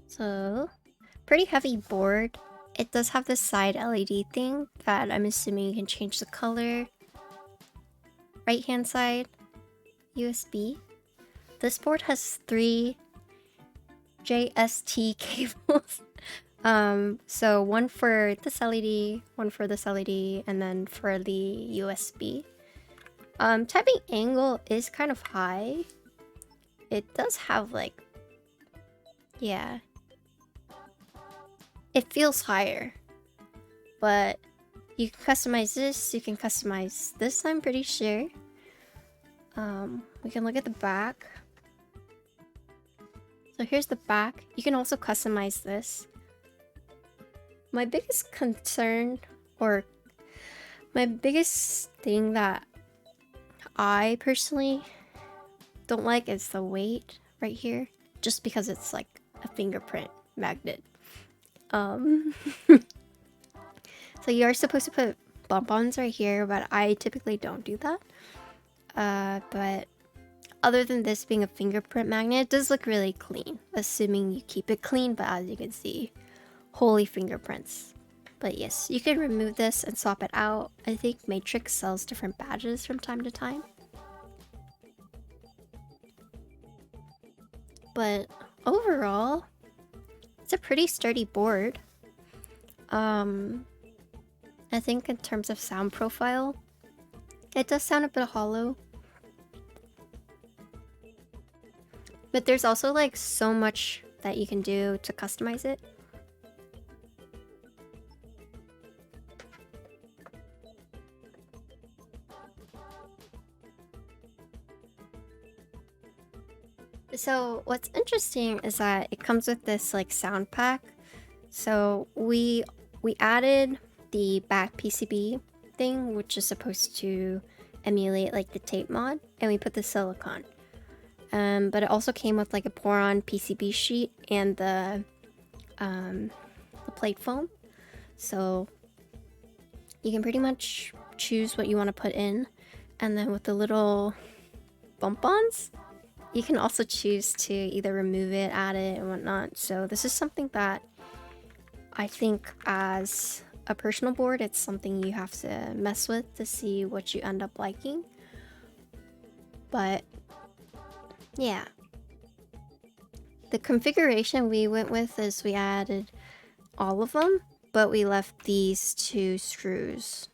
So, pretty heavy board. It does have this side LED thing that I'm assuming you can change the color. Right hand side, USB. This board has 3 JST cables. So one for this LED, one for this LED, and then for the USB. Typing angle is kind of high. It does have like, yeah, it feels higher, but you can customize this, you can customize this, I'm pretty sure. We can look at the back. So here's the back. You can also customize this. My biggest concern, or my biggest thing that I personally don't like is the weight right here, just because it's like a fingerprint magnet. So you are supposed to put bump-ons right here, but I typically don't do that. But other than this being a fingerprint magnet, it does look really clean, assuming you keep it clean, but as you can see, holy fingerprints. But yes, you can remove this and swap it out. I think Matrix sells different badges from time to time. But overall, it's a pretty sturdy board. I think in terms of sound profile, it does sound a bit hollow. But there's also like so much that you can do to customize it. So what's interesting is that it comes with this like sound pack. So we added the back PCB thing, which is supposed to emulate like the tape mod, and we put the silicone. But it also came with like a pour-on PCB sheet and the plate foam. So you can pretty much choose what you want to put in, and then with the little bump-ons, you can also choose to either remove it, add it, and whatnot. So this is something that I think as a personal board, it's something you have to mess with to see what you end up liking. But yeah. The configuration we went with is we added all of them, but we left these 2 screws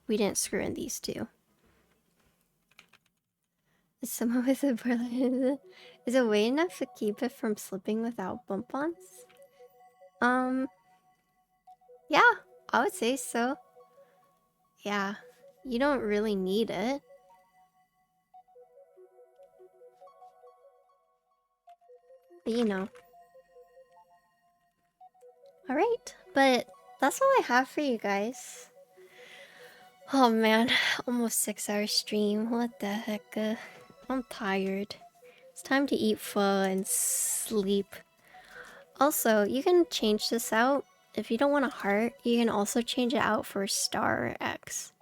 we didn't screw in these 2. Someone with a board is it weight enough to keep it from slipping without bump-ons? Yeah, I would say so. Yeah, you don't really need it. But you know. Alright, but that's all I have for you guys. Oh man, almost 6-hour stream. What the heck? I'm tired. It's time to eat pho and sleep. Also, you can change this out. If you don't want a heart, you can also change it out for star X.